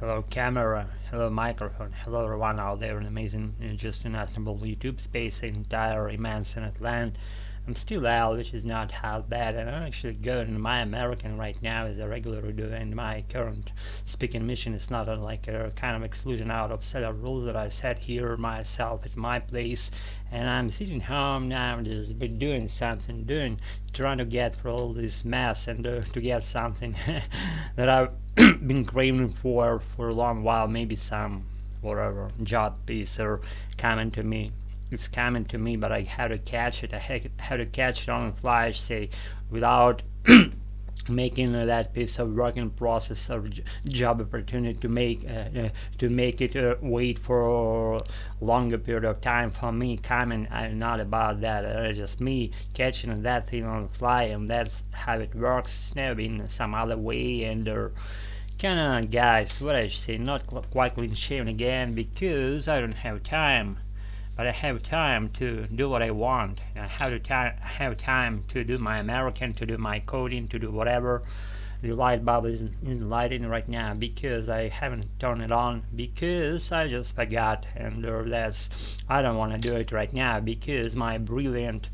Hello camera, hello microphone, hello everyone out there in amazing, just inestimable YouTube space, entire immense and land. I'm still out, which is not half bad, and I'm actually good in my American right now as I regularly do, and my current speaking mission is not like a kind of exclusion out of set of rules that I set here myself at my place, and I'm sitting home now and just been doing something, trying to get through all this mess and to get something that I've been craving for a long while, maybe some whatever job piece or coming to me. It's coming to me, but I have to catch it. I have to catch it on the fly, say, without making that piece of work in process or job opportunity to make it wait for a longer period of time for me coming. I'm not about that. Just me catching that thing on the fly, and that's how it works. It's never been some other way, and kind of, guys, what I say, not quite clean shaven again, because I don't have time. But I have time to do what I want. I have time to do my American, to do my coding, to do whatever. The light bulb isn't lighting right now because I haven't turned it on, because I just forgot, and I don't want to do it right now because my brilliant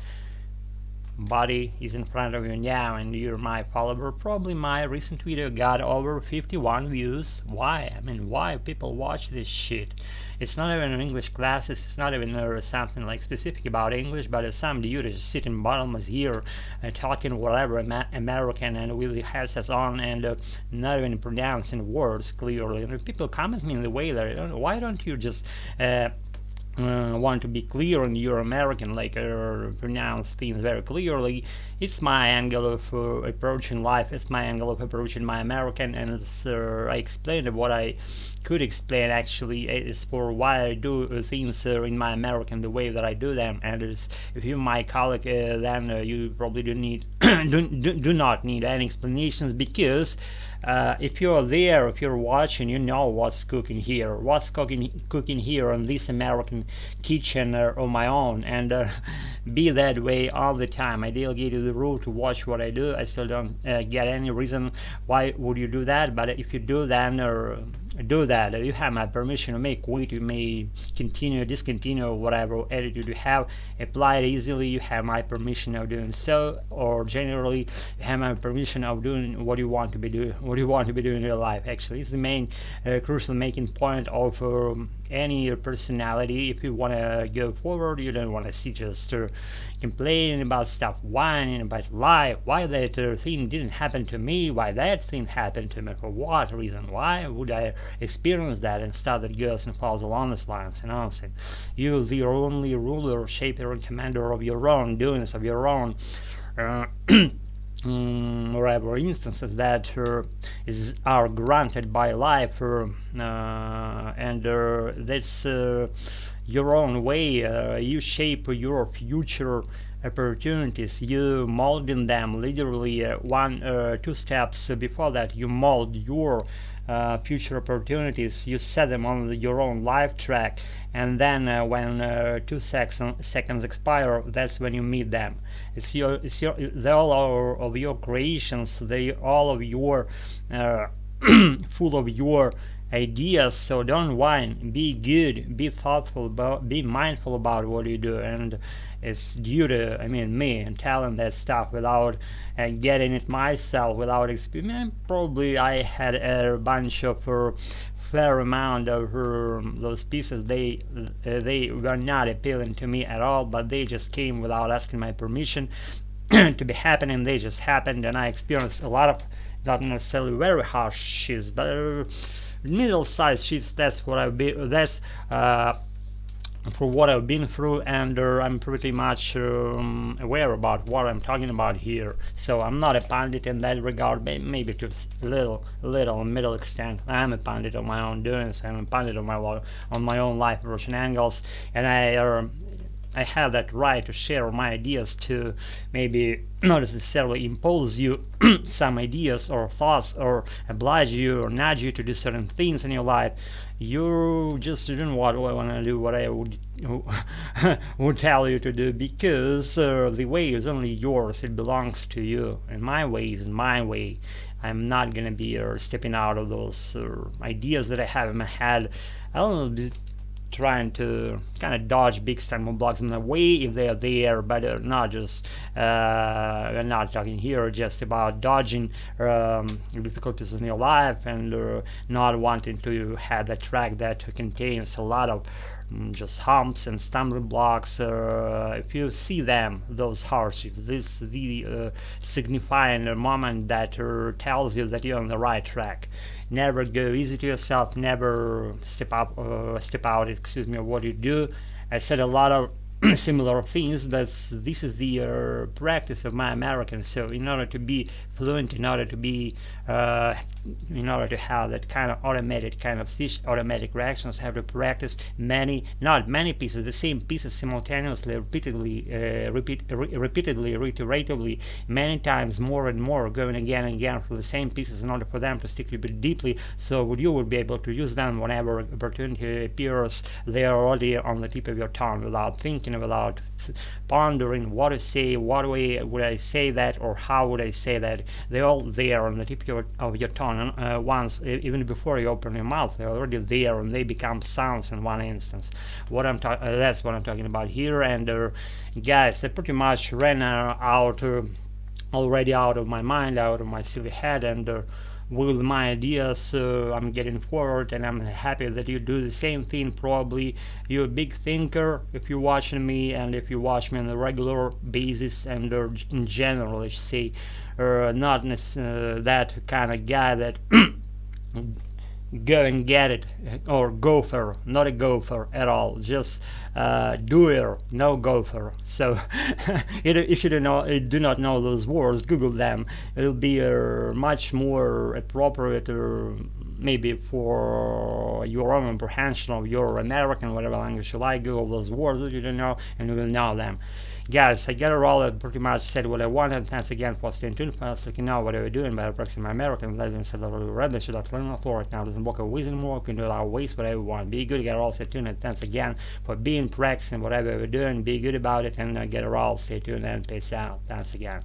body is in front of you now and you're my follower. Probably my recent video got over 51 views. Why? I mean, why people watch this shit? It's not even English classes, it's not even something like specific about English, but some dude is sitting bottomless here talking whatever American and with the headsets on and not even pronouncing words clearly. And people comment me in the way that, why don't you just want to be clear in your American, like pronounce things very clearly? It's my angle of approaching life, it's my angle of approaching my American, and it's, I explained what I could explain actually is for why I do things in my American the way that I do them. And if you're my colleague, then you probably do not need any explanations, because if you're there, if you're watching, you know what's cooking here, cooking here in this American kitchen on my own, and be that way all the time. I delegated the rule to watch what I do. I still don't get any reason why would you do that, but if you do, then do that. You have my permission to make quit, you may continue, discontinue, whatever attitude you have, apply it easily. You have my permission of doing so, or generally you have my permission of doing what you want to be doing, in your life. Actually, it's the main crucial making point of any personality. If you want to go forward, you don't want to see just complaining about stuff, whining about life, why that thing didn't happen to me, why that thing happened to me, for what reason, why would I experience that, and stuff that goes and falls along these lines. Saying you're the only ruler, shaper, and commander of your own doings, of your own whatever instances that are granted by life, and that's your own way. You shape your future opportunities, you molding them literally two steps before that. You mold your future opportunities, you set them on your own life track, and then when 2 seconds expire, that's when you meet them. All of your creations, all of your full of your ideas. So don't whine, be good, be thoughtful, be mindful about what you do. And it's due to me and telling that stuff without getting it myself, without experience. Probably I had a bunch of fair amount of those pieces. They were not appealing to me at all, but they just came without asking my permission to be happening. They just happened, and I experienced a lot of, not necessarily very harsh shits, but middle-sized shits. That's what I've been. That's for what I've been through, and I'm pretty much aware about what I'm talking about here. So I'm not a pandit in that regard, maybe to a little middle extent. I'm a pandit on my own doings. I'm a pandit on my own life approaching angles, and I I have that right to share my ideas, to maybe not necessarily impose you some ideas or thoughts, or oblige you or nudge you to do certain things in your life. You just doing what I want to do, what I would tell you to do, because the way is only yours, it belongs to you, and my way is my way. I'm not gonna be stepping out of those ideas that I have in my head. I'll be trying to kind of dodge big stumbling blocks in the way if they are there, but not just we're not talking here just about dodging difficulties in your life and not wanting to have that track that contains a lot of just humps and stumbling blocks. If you see them, those hardships, this the signifying moment that tells you that you're on the right track. Never go easy to yourself. Never step out. Excuse me. What you do. I said a lot of similar things. This is the practice of my American. So in order to be fluent, in order to have that kind of automated kind of speech, automatic reactions, have to practice not many pieces, the same pieces simultaneously, repeatedly, reiteratively, many times, more and more, going again and again for the same pieces in order for them to stick a bit deeply. So you will be able to use them whenever opportunity appears. They are already on the tip of your tongue, without thinking, without pondering what to say, what way would I say that, or how would I say that. They're all there on the tip of your tongue, and once, even before you open your mouth, they're already there, and they become sounds in one instance. That's what I'm talking about here. And guys, I pretty much ran already out of my mind, out of my silly head, and with my ideas I'm getting forward, and I'm happy that you do the same thing. Probably you're a big thinker if you're watching me, and if you watch me on a regular basis, and in general, I should say, not that kind of guy that go and get it, or gopher, not a gopher at all, just doer, no gopher. So if you do not know those words, Google them. It'll be much more appropriate, maybe for your own comprehension of your American, whatever language you like. Google those words that you don't know, and you will know them. Guys, I got it all. I pretty much said what I wanted. Thanks again for staying tuned. For us, looking out what are we doing by practicing my American, living instead of red. Should have learned authority. Now doesn't walk away anymore. We can do our ways, whatever we want. Be good. Get it all. Stay tuned. And thanks again for being practicing whatever we're doing. Be good about it, and get it all. Stay tuned and peace out. Thanks again.